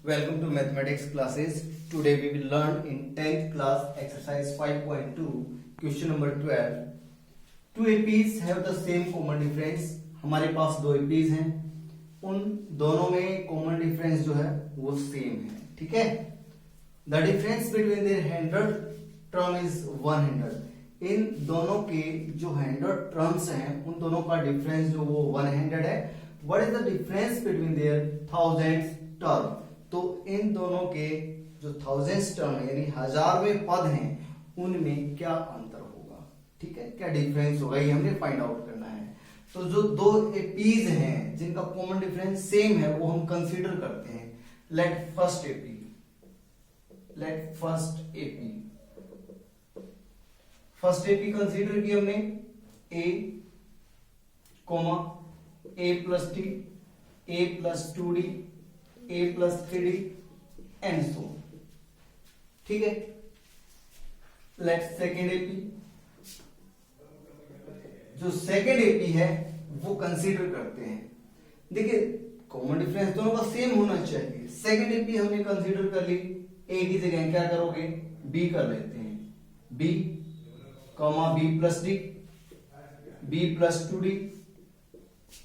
Welcome to mathematics classes. Today we will learn in 10th class exercise 5.2 question number 12. Two APs have the same common difference. हमारे पास दो APs हैं, उन दोनों में common difference जो है वो same है, ठीक है. The difference between their hundred term is 100. इन दोनों के जो 100 terms हैं उन दोनों का difference जो वो 100 है. What is the difference between their thousands term? तो इन दोनों के जो थाउजेंड्स टर्म है यानी हजारवें पद हैं उनमें क्या अंतर होगा, ठीक है, क्या डिफरेंस होगा, ये हमने फाइंड आउट करना है. तो जो दो एपीज हैं जिनका कॉमन डिफरेंस सेम है वो हम कंसीडर करते हैं. लेट फर्स्ट एपी कंसीडर की हमने A comma A plus D A plus 2d a plus 3d and so, ठीक है. लेट सेकेंड एपी, जो सेकेंड एपी है वो कंसीडर करते हैं. देखिए कॉमन डिफरेंस दोनों का सेम होना चाहिए. सेकेंड एपी हमने कंसीडर कर ली, ए की जगह क्या करोगे बी कर लेते हैं. B comma B plus D, B plus 2d,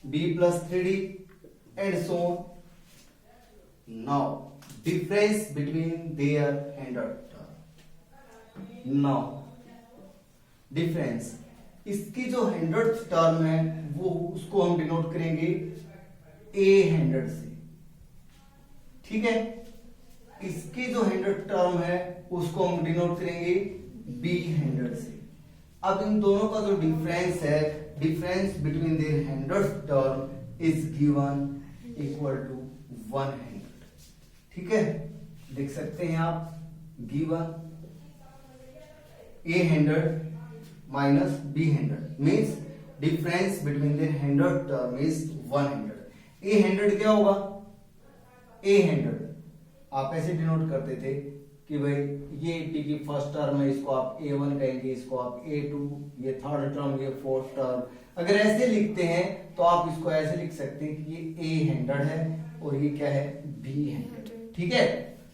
B plus 3d and so on. Now difference between their hundred term. Now difference, इसकी जो 100th टर्म है वो उसको हम डिनोट करेंगे A100 से, ठीक है. इसकी जो 100th टर्म है उसको हम डिनोट करेंगे B100 से. अब इन दोनों का जो डिफरेंस है, difference between their 100th term is given equal to 100, ठीक है. देख सकते हैं आप, given A100 minus B100 means difference between the 100 term is 100. A100 क्या होगा, A100 आप ऐसे डिनोट करते थे कि भाई ये टी की फर्स्ट टर्म है, इसको आप A1 कहेंगे, इसको आप A2, ये थर्ड टर्म, ये फोर्थ टर्म. अगर ऐसे लिखते हैं तो आप इसको ऐसे लिख सकते हैं कि ये A100 है और ये क्या है B100, ठीक है.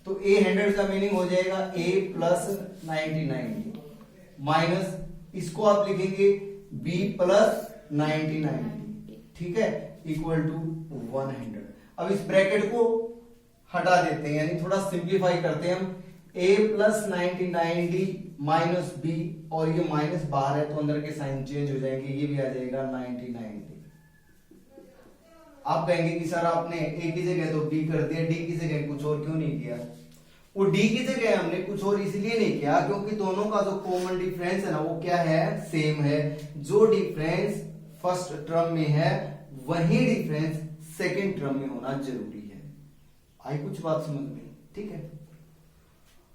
तो A100 का मीनिंग हो जाएगा A प्लस 99 माइनस इसको आप लिखेंगे B प्लस 99, ठीक है, इक्वल टू 100. अब इस ब्रैकेट को हटा देते हैं यानी थोड़ा सिंप्लीफाई करते हैं हम. A plus 99d minus B और ये माइनस बाहर है तो अंदर के साइन चेंज हो जाएंगे, ये भी आ जाएगा 99d. आप कहेंगे कि सर आपने A की जगह तो B कर दिया, D की जगह कुछ और क्यों नहीं किया. वो D की जगह हमने कुछ और इसलिए नहीं किया क्योंकि दोनों का जो कॉमन डिफरेंस है ना वो क्या है, सेम है. जो डिफरेंस फर्स्ट टर्म में है वही डिफरेंस सेकंड टर्म में होना जरूरी है. आई कुछ बात समझ में, ठीक है.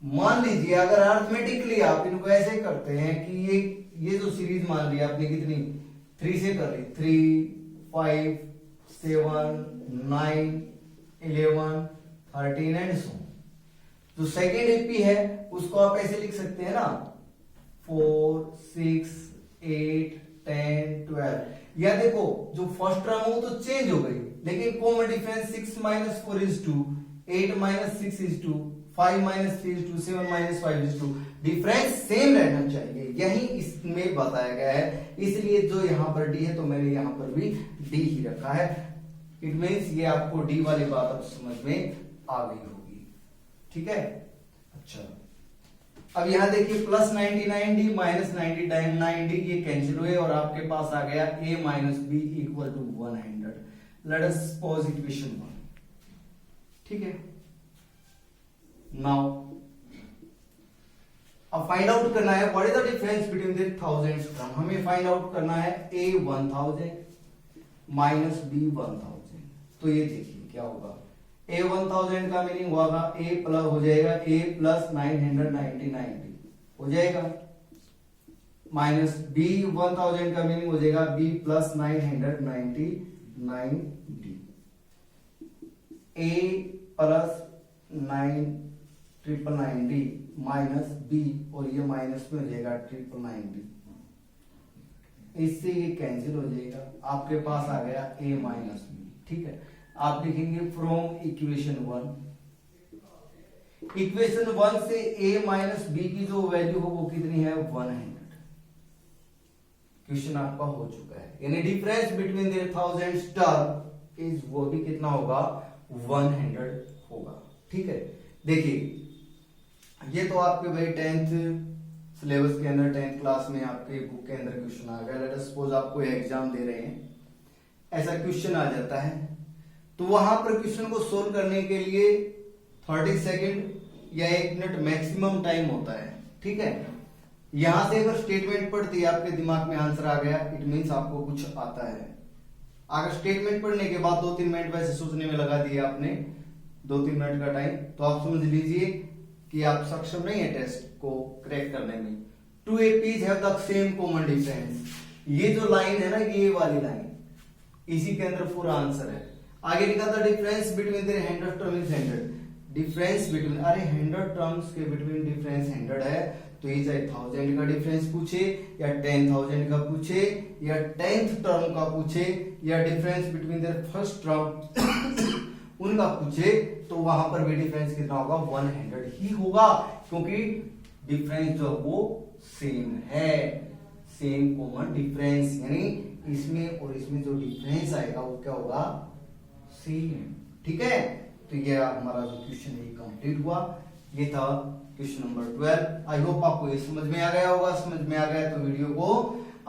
मान लीजिए अगर अर्थमेटिकली आप इनको ऐसे करते हैं कि ये जो सीरीज मान ली आपने कितनी 3 से कर ली, 3 5 7 9 11 13 एंड सो. जो सेकेंड एपी है उसको आप ऐसे लिख सकते हैं ना 4 6 8 10 12. या देखो जो फर्स्ट टर्म हो तो चेंज हो गई लेकिन common difference 6 minus 4 is 2, 8 minus 6 is 2, 5 minus 3 is 2, 7 minus 5 is 2. Difference same रहना चाहिए, यही इसमें बताया गया है. इसलिए जो यहां पर डी है तो मैंने यहां पर भी डी ही रखा है. इट मीन्स ये आपको डी वाली बात अब समझ में आ गई होगी, ठीक है. अच्छा अब यहां देखिए प्लस 99d माइनस 99d ये कैंसिल हुए और आपके पास आ गया a minus B equal to 100. Let us pose equation 1, ठीक है. नाउ अब फाइंड आउट करना है what is the difference between the thousands term. हमें फाइंड आउट करना है a 1000 माइनस b 1000. तो ये देखिए क्या होगा, a 1000 का मीनिंग होगा a प्लस हो जाएगा a प्लस 999 हो जाएगा, माइनस b 1000 का मीनिंग हो जाएगा b plus 999d. a plus 999d minus b और ये माइनस में हो जाएगा 999d. इससे ये कैंसिल हो जाएगा, आपके पास आ गया a माइनस b, ठीक है. आप लिखेंगे फ्रॉम इक्वेशन 1 इक्वेशन 1 से a माइनस बी की जो वैल्यू हो वो कितनी है 100। क्वेश्चन आपका हो चुका है, यानी difference between the 1000 term is वो भी कितना होगा 100 होगा। ठीक है, देखिए ये तो आपके भाई 10th सिलेबस के अंदर 10th क्लास में आपके बुक के अंदर क्वेश्चन आ गया। लेट अस सपोज आपको एग्जाम दे रहे हैं, ऐसा क्वेश्चन आ जाता है, तो वहां पर क्वेश्चन को सोल्व करने के लिए 30 सेकंड या 1 मिनट मैक्सिमम टाइम होता है। ठीक है, यहां से अगर स्टेटमेंट पढ़ती है आपके दिमाग में आंसर आ गया, इट मींस आपको कुछ आता है। अगर स्टेटमेंट पढ़ने के बाद 2-3 मिनट वैसे सोचने में लगा दिया आपने, 2-3 मिनट का टाइम, तो आप समझ लीजिए कि आप सक्षम नहीं है टेस्ट को क्रैक करने में। 2 APs have the same common difference, ये जो लाइन है ना, ये वाली लाइन, इसी के अंदर पूरा आंसर है। आगे लिखा था difference between the 100 term is 100, difference between, अरे 100 टर्म्स के बिटवीन डिफरेंस 100 है, तो ये चाहे 1000 का डिफरेंस पूछे या 10,000 का पूछे या 10th टर्म का पूछे या difference between the first term उनका पूछे, तो वहां पर भी डिफरेंस कितना होगा 100 ही होगा, क्योंकि डिफरेंस जो वो सेम है, सेम कॉमन डिफरेंस, यानी इसमें और इसमें जो डिफरेंस आएगा वो क्या होगा सेम। ठीक है, तो ये हमारा जो क्वेश्चन है कंप्लीट हुआ। ये था क्वेश्चन नंबर 12। आई होप आपको ये समझ में आ गया होगा। समझ में आ गया तो वीडियो को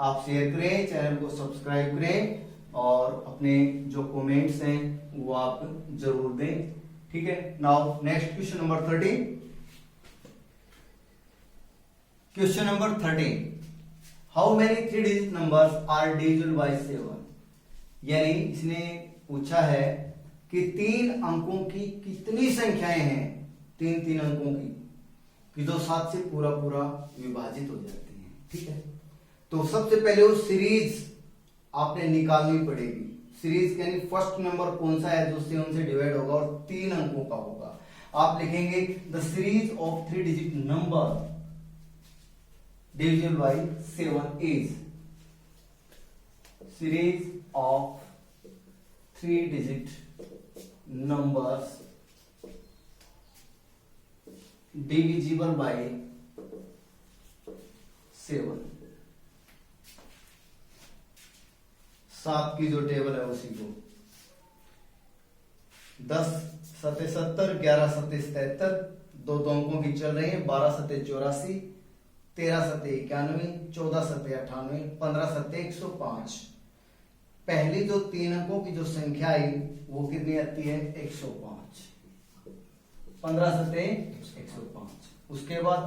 आप शेयर करें, चैनल को सब्सक्राइब करें और अपने जो कमेंट्स हैं वो आप जरूर दें। ठीक है, now next question number 13। Question number 13, how many 3 digit numbers are divisible by 7? यानी इसने पूछा है कि 3 अंकों की कितनी संख्याएं हैं, 3 अंकों की, कि जो 7 से पूरा पूरा विभाजित हो जाती हैं। ठीक है, तो सबसे पहले वो सीरीज आपने निकालनी पड़ेगी। सीरीज यानी फर्स्ट नंबर कौन सा है जो 7 से डिवाइड होगा और 3 अंकों का होगा। आप लिखेंगे the series of 3 digit number divisible by 7 is, series of 3 digit numbers divisible by 7। 7 की जो टेबल है उसी को 10 सते 70, 11 सते 77, दो अंकों की चल रही है, 12 सते 84, 13 सते 91, 14 सते 98, 15 सते 105। पहली जो 3 अंकों की जो संख्या आई वो कितनी आती है 105, 15 सते 105। उसके बाद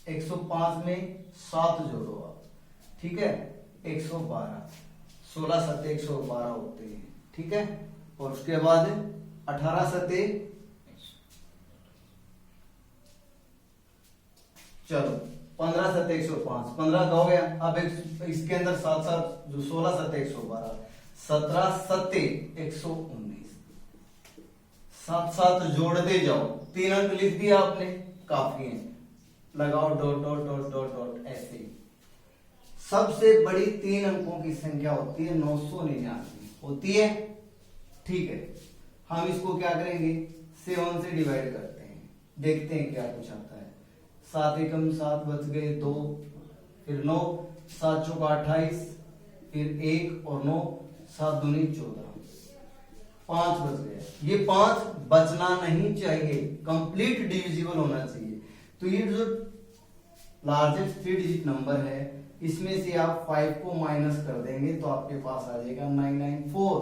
105 में 7 जोड़ो आप, ठीक है 112, 16 सते 112 होते हैं। ठीक है, और उसके बाद 18 सते, चलो 15 सते 105, 15 का हो गया। अब इसके अंदर 7 जो 16 सते 112, 17 सते 119, 7 जोड़ते जाओ, 3 अंक लिख दिया आपने, काफी है, लगाओ dot dot dot dot dot ऐसे। सबसे बड़ी 3 अंकों की संख्या होती है 999 होती है। ठीक है, हम इसको क्या करेंगे 7 से डिवाइड करते हैं, देखते हैं क्या कुछ आता है। 7 एकम 7 बच गए 2, फिर 9, 7 चौका 28, फिर 1 और 9, 7 दूनी 14, 5 बच गया। ये 5 बचना नहीं चाहिए, कंप्लीट डिविजिबल होना चाहिए। तो ये जो लार्जेस्ट 3 डिजिट नंबर है इसमें से आप 5 को माइनस कर देंगे तो आपके पास आ जाएगा 994।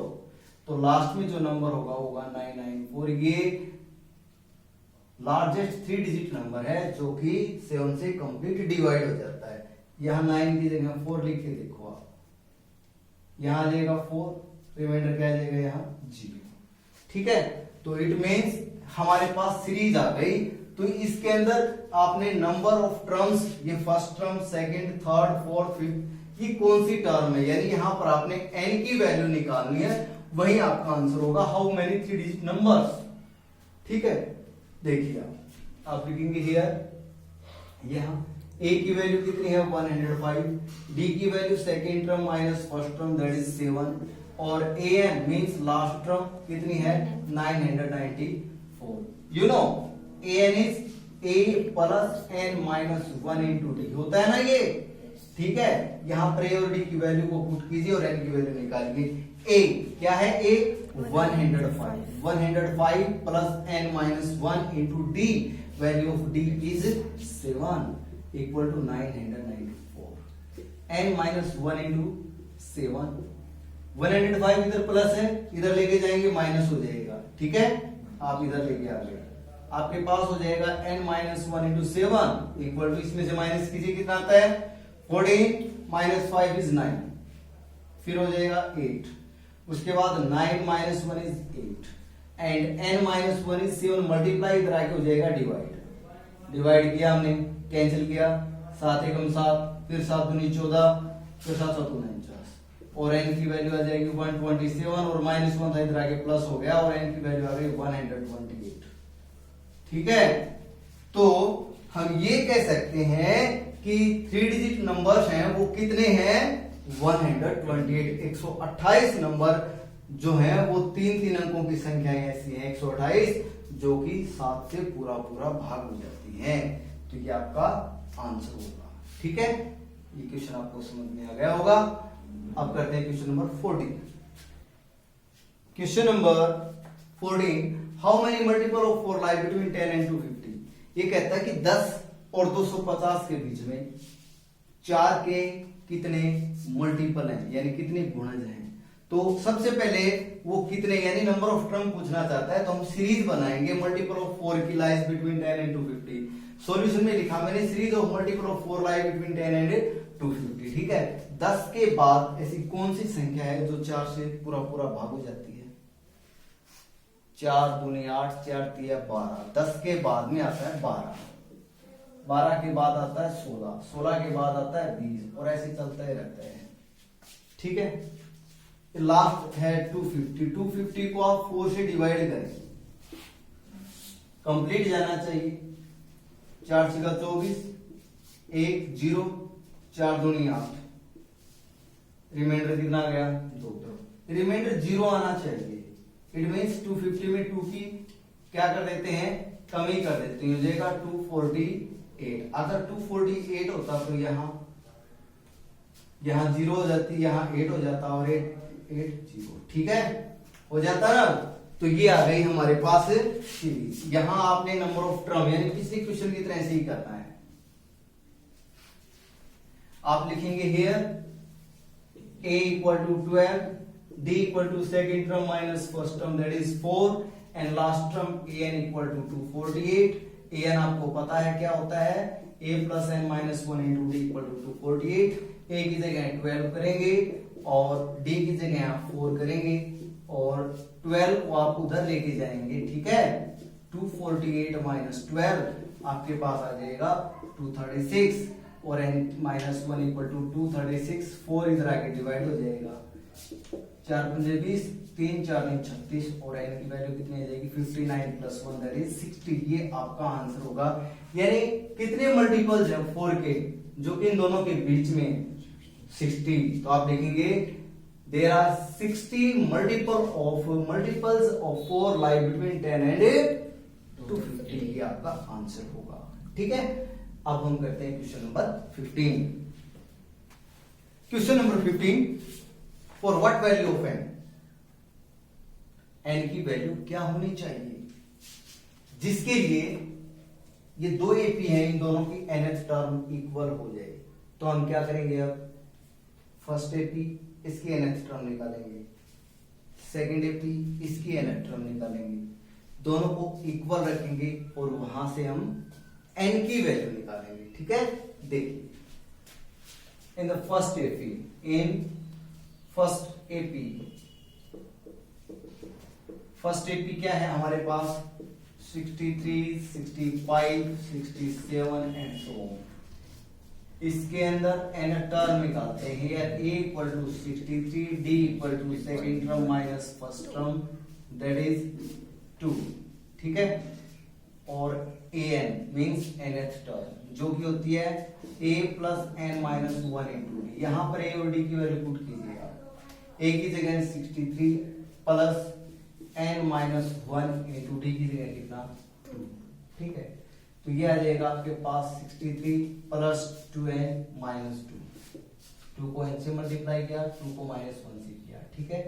तो लास्ट में जो नंबर होगा 994। ये लार्जेस्ट 3 डिजिट नंबर है जो कि 7 से कंप्लीट डिवाइड हो जाता है। यहां 9 की जगह 4 लिख के देखो आप, यहां आ जाएगा 4, रिमाइंडर क्या आ जाएगा यहाँ 0। ठीक है, तो इट मींस हमारे पास सीरीज आ गई। तो इसके अंदर आपने नंबर ऑफ टर्म्स, ये first term, second, third, fourth, fifth, ये कौन सी टर्म है, यानी यहां पर आपने n की वैल्यू निकालनी है, वही आपका आंसर होगा हाउ मेनी 3 डिजिट नंबर्स। ठीक है, देखिए आप लिखेंगे हियर, यहां a की वैल्यू कितनी है 105, d की value second term minus first term that is 7, और an मींस लास्ट टर्म कितनी है 994। You know A N is A plus N minus one into D, होता है ना ये, ठीक है। यहां पर ए और डी की वैल्यू को पुट कीजिए और एन की वैल्यू निकालिए। ए क्या है, A 105 plus N minus one into D, value of D is 7 equal to 994, N minus one into 7, 105 इधर प्लस है, इधर लेके जाएंगे माइनस हो जाएगा, ठीक है। आप इधर लेके आ गए, आपके पास हो जाएगा n minus one into 7 equal to, इसमें से माइनस कीजिए कितना आता है, 14 माइनस 5 इज 9, फिर हो जाएगा 8, उसके बाद 9 minus 1 is 8 and n minus 1 is 7, multiply इधर आके हो जाएगा डिवाइड किया हमने, कैंसिल किया, 7 एकम 7, फिर 7 दूनी 14, फिर 7 7 49, और n की वैल्यू आ जाएगी 127, और माइनस 1 था इधर आके प्लस हो गया, और n की वैल्यू आ गई 128, ठीक है। तो हम ये कह सकते हैं कि 3 डिजिट नंबर्स हैं वो कितने हैं, 128, 128 नंबर जो है वो 3 अंकों की संख्या ऐसी है 128 जो कि 7 से पूरा भाग हो जाती है। तो ये आपका आंसर होगा, ठीक है। ये क्वेश्चन आपको समझ में आ गया होगा। अब करते हैं question number 14। Question number 14, how many multiple of 4 lie between 10 and 250। ये कहता है कि 10 और 250 के बीच में 4 के कितने मल्टीपल हैं, यानी कितने गुणज हैं। तो सबसे पहले वो कितने यानी नंबर ऑफ टर्म पूछना चाहता है, तो हम सीरीज बनाएंगे मल्टीपल ऑफ 4 की लाइज बिटवीन 10 एंड 250। सॉल्यूशन में लिखा मैंने series of multiple of 4 lie between 10 and 250, ठीक है। 10 के बाद ऐसी कौन सी संख्या है जो 4 से पूरा भाग हो जाती है, 4 दूनी 8, 4 तिया 12, 10 के बाद में आता है 12, 12 के बाद आता है 16, 16 के बाद आता है 20, और ऐसे चलता ही रहता है, ठीक है। लास्ट है 250, 250 को आप 4 से डिवाइड करें, कंप्लीट जाना चाहिए, 4 6 24, 1 0, 4 दूनी 8, रिमाइंडर कितना आ गया 2, रिमाइंडर 0 आना चाहिए। इट मीन्स 250 में 2 की क्या कर देते हैं, कमी कर देते हैं, हो जाएगा 248। अगर 248 होता तो यहाँ 0 हो जाती, यहाँ 8 हो जाता, और 8 0, ठीक है, हो जाता ना। तो ये आ गई हमारे पास सीरीज। यहां आपने नंबर ऑफ टर्म यानी किसी क्वेश्चन की तरह ऐसे ही करना है। आप लिखेंगे here a equal to 12, d equal to second term minus first term that is 4, and last term an equal to 248। an आपको पता है क्या होता है, a plus N minus 1 into D equal to 248। a की जगह 12 करेंगे और d की जगह आप 4 करेंगे, और 12 को आप उधर लेके जाएंगे, ठीक है। 248 माइनस 12 आपके पास आ जाएगा 236, और n माइनस 1 इक्वल टू 236, 4 इधर आके डिवाइड हो जाएगा, 4 पंजे 20, 3 4 3 36, और n की वैल्यू कितनी आ जाएगी 59 प्लस 1 दैट इज 60। ये आपका आंसर होगा। यानी कितने मल्टीपल्स हैं 4 के, जो कि इन दोनों के बीच में 60। तो आप देखेंगे there are 60 multiples of 4 lie between 10 and 250। ये आपका आंसर होगा, ठीक है। अब हम करते हैं question number 15। Question number 15, for what value of n, n की वैल्यू क्या होनी चाहिए जिसके लिए ये दो एपी हैं, इन दोनों की nth टर्म इक्वल हो जाए। तो हम क्या करेंगे, अब फर्स्ट एपी इसकी nth टर्म निकालेंगे, सेकंड एपी इसकी nth टर्म निकालेंगे, दोनों को इक्वल रखेंगे और वहां से हम n की वैल्यू निकालेंगे, ठीक है। देखिए in the first AP, first AP क्या है हमारे पास, 63, 65, 67 एंड सो ऑन। इसके अंदर n टर्म निकालते हैं, here a equal to 63, d equal to second term minus first term that is 2, ठीक है। और an मींस nth टर्म जो कि होती है a plus n minus 1 into D. यहां पर a और d की वैल्यू पुट कीजिएगा, a की जगह 63 plus n minus 1 into D की जगह कितना 2, ठीक है, तो ये आ जाएगा आपके पास 63 प्लस 2n माइनस 2 को n से मल्टीप्लाई किया, 2 को -1 से किया, ठीक है।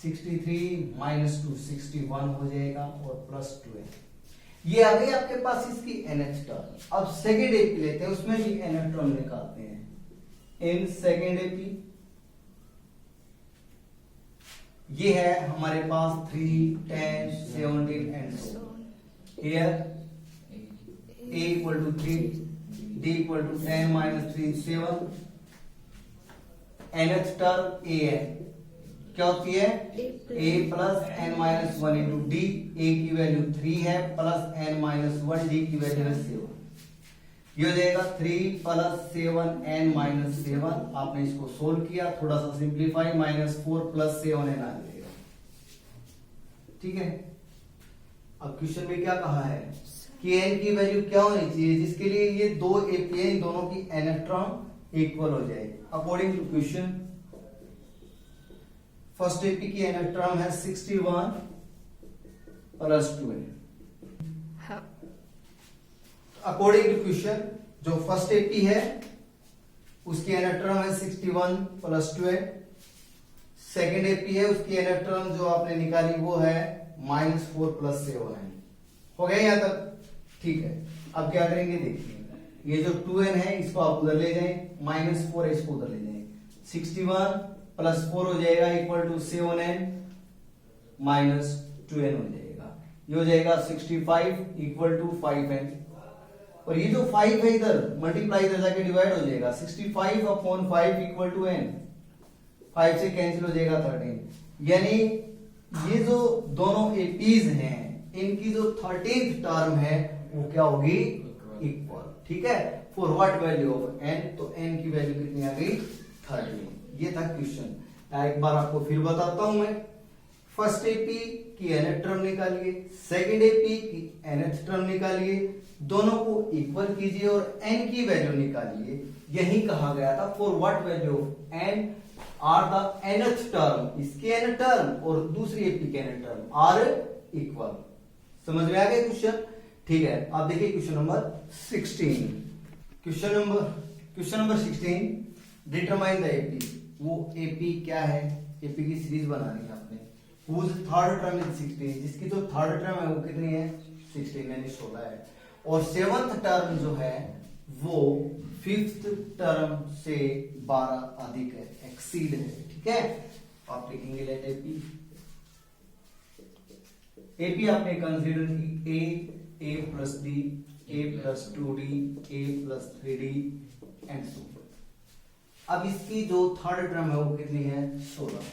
63 माइनस 2 61 हो जाएगा और प्लस 2n, ये आ गई आपके पास इसकी nth टर्म। अब सेकेंड एपी लेते हैं, उसमें भी nth टर्म निकालते हैं। इन सेकेंड एपी ये है हमारे पास 3 10 17 and so here a equal to 3, d equal to 10 minus 3 7, nth term a है, क्या होती है a plus n minus 1 into D, a की वैल्यू 3 है प्लस n माइनस 1, d की वैल्यू है 7, ये हो जाएगा 3 प्लस 7 n माइनस 7। आपने इसको सोल्व किया, थोड़ा सा सिंप्लीफाई, -4 प्लस 7 n आ जाएगा, ठीक है। अब क्वेश्चन में क्या कहा है कि n की वैल्यू क्या होनी चाहिए जिसके लिए ये दो एपी इन दोनों की nth टर्म इक्वल हो जाए। According to question first AP की nth टर्म है 61 plus 2n। According to question जो फर्स्ट एपी है उसकी nth टर्म है 61 प्लस 2n, सेकेंड एपी है उसकी nth टर्म जो आपने निकाली वो है -4 प्लस 7n। हो गया यहां तक, ठीक है। अब क्या करेंगे देखिए, ये जो 2n है इसको आप उधर ले जाएं, -4 है इसको उधर ले जाएं, 61 प्लस 4 हो जाएगा equal to 7n minus 2n हो जाएगा, ये हो जाएगा 65 इक्वल टू 5n, और ये जो 5 है इधर मल्टीप्लाई इधर जाके डिवाइड हो जाएगा, 65 अपॉन 5 इक्वल टू n, 5 से कैंसिल हो जाएगा 13, यानी ये जो दोनों एपीज हैं इनकी जो 13th टर्म है वो क्या होगी इक्वल, ठीक है। For what value of n, तो n की वैल्यू कितनी आ गई 13। ये था क्वेश्चन। एक बार आपको फिर बताता हूं मैं, फर्स्ट एपी की nth टर्म निकालिए, सेकंड एपी की nth टर्म निकालिए, दोनों को इक्वल कीजिए और n की वैल्यू निकालिए। यही कहा गया था for what value of n are the nth term, इसके nth टर्म और दूसरी एपी के nth टर्म आर इक्वल। समझ में आ गया क्वेश्चन, ठीक है। अब देखिए question number 16। Question number 16, determine the AP. वो एपी क्या है, एपी की सीरीज बनानी है आपने। हुज थर्ड टर्म इज 16, जिसकी जो थर्ड टर्म है वो कितनी है 16 यानी 16 है, और सेवंथ टर्म जो है वो फिफ्थ टर्म से 12 अधिक है, एक्सीड है, ठीक है। आप लिखेंगे लेट एपी। एपी आपने कंसीडर की A plus B, A plus 2d, A plus 3d and so. अब इसकी जो थर्ड टर्म है वो कितनी है 16।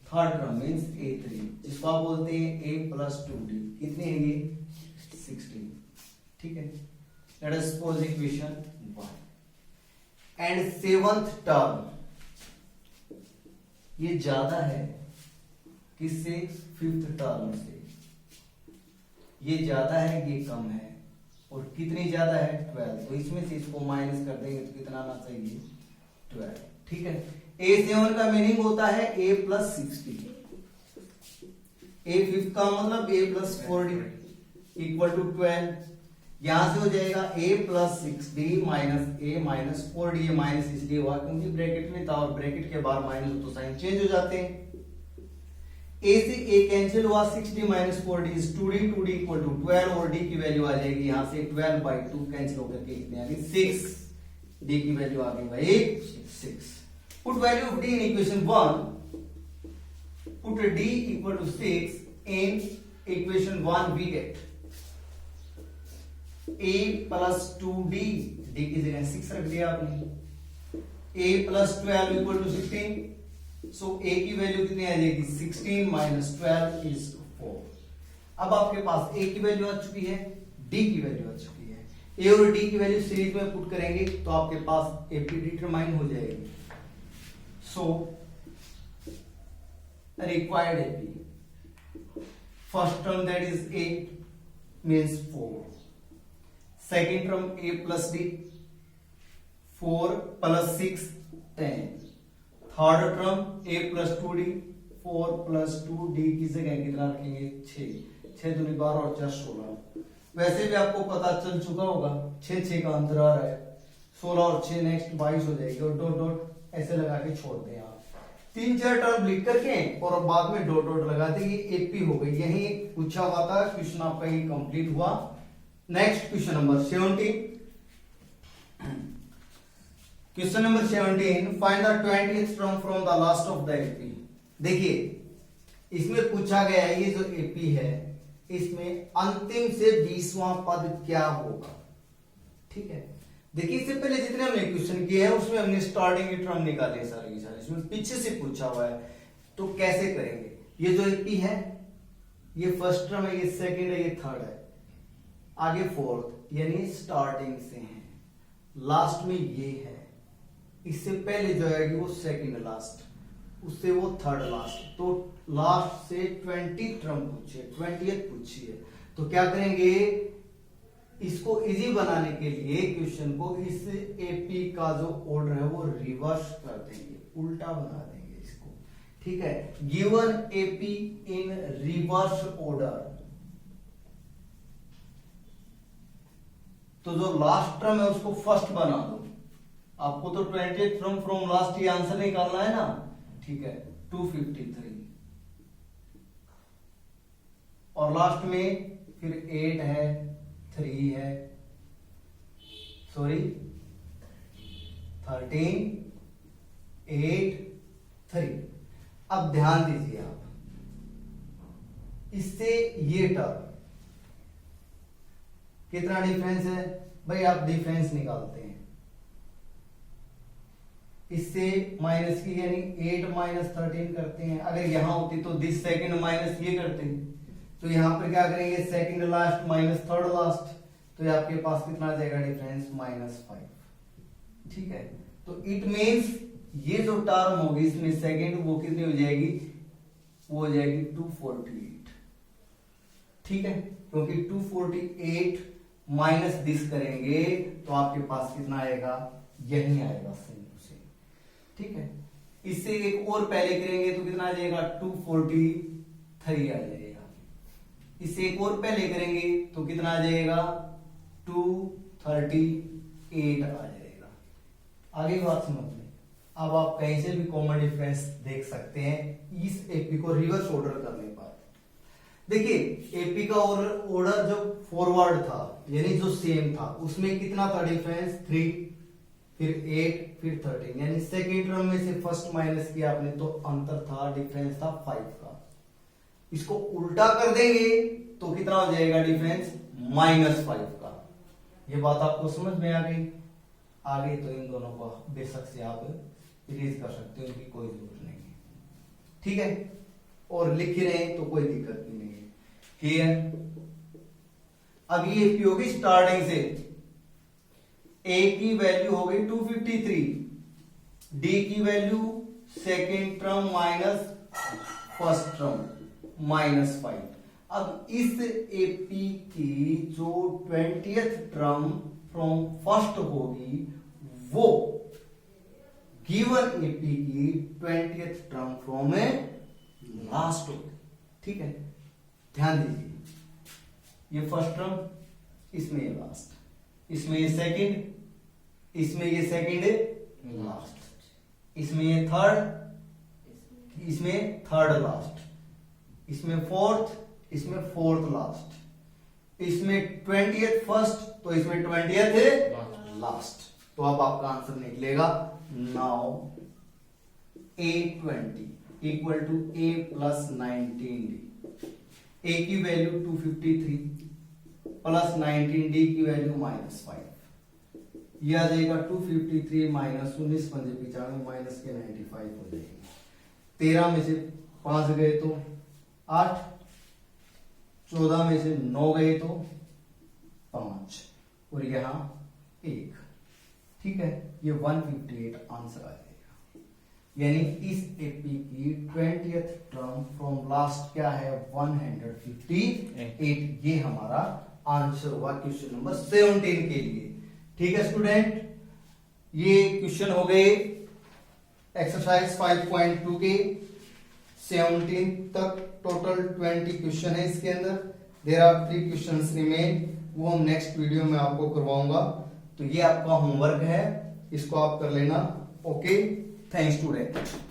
थर्ड टर्म मीन्स a3, जिसको आप बोलते हैं a प्लस 2d, कितनी है ये 16, ठीक है। Let us suppose equation 1 and seventh term ये ज्यादा है किससे, फिफ्थ टर्म से। ये ज्यादा है ये कम है, और कितनी ज्यादा है 12, तो इसमें से इसको माइनस कर देंगे तो कितना आना चाहिए 12, ठीक है। A7 का मीनिंग होता है a प्लस 60, A5 का मतलब a plus 4d equal to 12। यहां से हो जाएगा a plus 6d minus a minus 4d। ये माइनस इसलिए हुआ क्योंकि ब्रैकेट में था और ब्रैकेट के बाहर माइनस हो तो साइन चेंज हो जाते हैं। a से a कैंसिल हुआ, 6d minus 4d is 2d, 2d equal to 12, और d की वैल्यू आ जाएगी यहां से 12/2 कैंसिल होकर के कितनी आ गई 6, d की वैल्यू आ गई भाई 6। Put value of d in equation 1, put d equal to 6 in equation 1, we get a plus 2d, d की जगह 6 रख दिया आपने, a plus 12 equal to 16, so a की वैल्यू कितनी आ जाएगी 16 माइनस 12 इज 4। अब आपके पास a की वैल्यू आ चुकी है, d की वैल्यू आ चुकी है, a और d की वैल्यू सीरीज में पुट करेंगे तो आपके पास एपी डिटरमाइन हो जाएगी। So required AP, first term that is a means 4, second term a plus d 4 plus 6 10, third term a plus 2d 4 plus 2d की जगह कितना रखेंगे 6, 6 दूनी 12 और 4 16, वैसे भी आपको पता चल चुका होगा 6 का अंतर आ रहा है, 16 और 6 नेक्स्ट 22 हो जाएगी, और डॉट डॉट ऐसे लगा के छोड़ दें आप। 3-4 टर्म लिख करके और बाद में डॉट डॉट लगा दें, ये एपी हो गई। यही पूछा हुआ था, क्वेश्चन आपका ये कंप्लीट हुआ। Next question number 17। Question number 17, find the 20th term from the last of the AP. देखिए इसमें पूछा गया है, ये जो एपी है इसमें अंतिम से 20वां पद क्या होगा। ठीक है, देखिए इससे पहले जितने हमने क्वेश्चन किए हैं उसमें हमने स्टार्टिंग के टर्म निकाले सारे के सारे, इसमें पीछे से पूछा हुआ है, तो कैसे करेंगे। ये जो एपी है ये फर्स्ट टर्म है, ये सेकंड है, ये थर्ड है, आगे फोर्थ, यानी स्टार्टिंग से है, लास्ट में ये है, इससे पहले जो है वो सेकंड लास्ट, उससे वो थर्ड लास्ट, तो लास्ट से 20 टर्म पूछिए, 20th पूछिए। तो क्या करेंगे, इसको इजी बनाने के लिए क्वेश्चन को इस एपी का जो ऑर्डर है वो रिवर्स कर देंगे, उल्टा बना देंगे इसको। ठीक है, given AP in reverse order, तो जो लास्ट टर्म है उसको फर्स्ट बना दो। आपको तो 20th टर्म फ्रॉम लास्ट ये आंसर निकालना है ना। ठीक है, 253, और लास्ट में फिर 8 है, 3 है, सॉरी 13, 8, 3। अब ध्यान दीजिए आप, इससे ये टर्म कितना डिफरेंस है भाई, आप डिफरेंस निकालते हैं, इससे माइनस की यानी 8 माइनस 13 करते हैं। अगर यहां होती तो दिस सेकंड माइनस ये करते हैं, तो यहां पर क्या करेंगे, second last minus third last, तो ये आपके पास कितना आ जाएगा डिफरेंस, -5। ठीक है, तो इट मींस ये जो टर्म होगी इसमें सेकंड, वो कितनी हो जाएगी, वो हो जाएगी 248। ठीक है, क्योंकि 248 माइनस दिस करेंगे तो आपके पास कितना आएगा, यही आएगा सेम टू सेम। ठीक है, इससे एक और पहले करेंगे तो कितना आ जाएगा, 243 आ जाएगा। इससे एक और पहले करेंगे तो कितना आ जाएगा, 238 आ जाएगा। आगे बात समझ में। अब आप कहीं से भी कॉमन डिफरेंस देख सकते हैं इस एपी को रिवर्स ऑर्डर करने पर। देखिए एपी का ऑर्डर जो फॉरवर्ड था यानी जो सेम था, उसमें कितना था डिफरेंस, 3, फिर 8, फिर 13, यानी सेकेंड टर्म में से फर्स्ट माइनस किया आपने तो अंतर था, डिफरेंस था 5 का। इसको उल्टा कर देंगे तो कितना हो जाएगा डिफरेंस, -5 का। ये बात आपको समझ में आ गई। आगे तो इन दोनों को बेशक से आप इरेज कर सकते हो, इनकी कोई जरूरत नहीं है। ठीक है, और लिख ही रहे तो कोई दिक्कत भी नहीं है। क्लियर। अब ये एपी होगी स्टार्टिंग से, ए की वैल्यू हो गई 253, डी की value second term minus first term -5। अब इस एपी की जो 20th टर्म फ्रॉम फर्स्ट होगी वो गिवन एपी की 20th टर्म फ्रॉम लास्ट होगी। ठीक है, ध्यान दीजिए, ये फर्स्ट टर्म, इसमें ये लास्ट, इसमें ये सेकंड, इसमें ये सेकंड लास्ट, इसमें ये थर्ड, इसमें थर्ड लास्ट, इसमें फोर्थ, इसमें फोर्थ लास्ट, इसमें 20th फर्स्ट तो इसमें 20th लास्ट। तो अब आपका आंसर निकलेगा now A20 equal to A plus 19D। A की वैल्यू 253 प्लस 19D की वैल्यू -5। यह आ जाएगा 253 माइनस 19 पंजे 95 माइनस के 95 हो जाएगी। 13 में से 5 गए तो 8, 14 में से 9 गए तो 5 और यहां 1। ठीक है, ये 158 आंसर आ जाएगा। यानी इस एपी की 20th टर्म फ्रॉम लास्ट क्या है, 158। ये हमारा आंसर हुआ क्वेश्चन नंबर 17 के लिए। ठीक है स्टूडेंट, ये क्वेश्चन हो गए एक्सरसाइज 5.2 के 17 तक। टोटल 20 क्वेश्चन है इसके अंदर। देयर आर 3 क्वेश्चंस रिमेन, वो हम नेक्स्ट वीडियो में आपको करवाऊंगा। तो ये आपका होमवर्क है, इसको आप कर लेना। Okay, thanks to.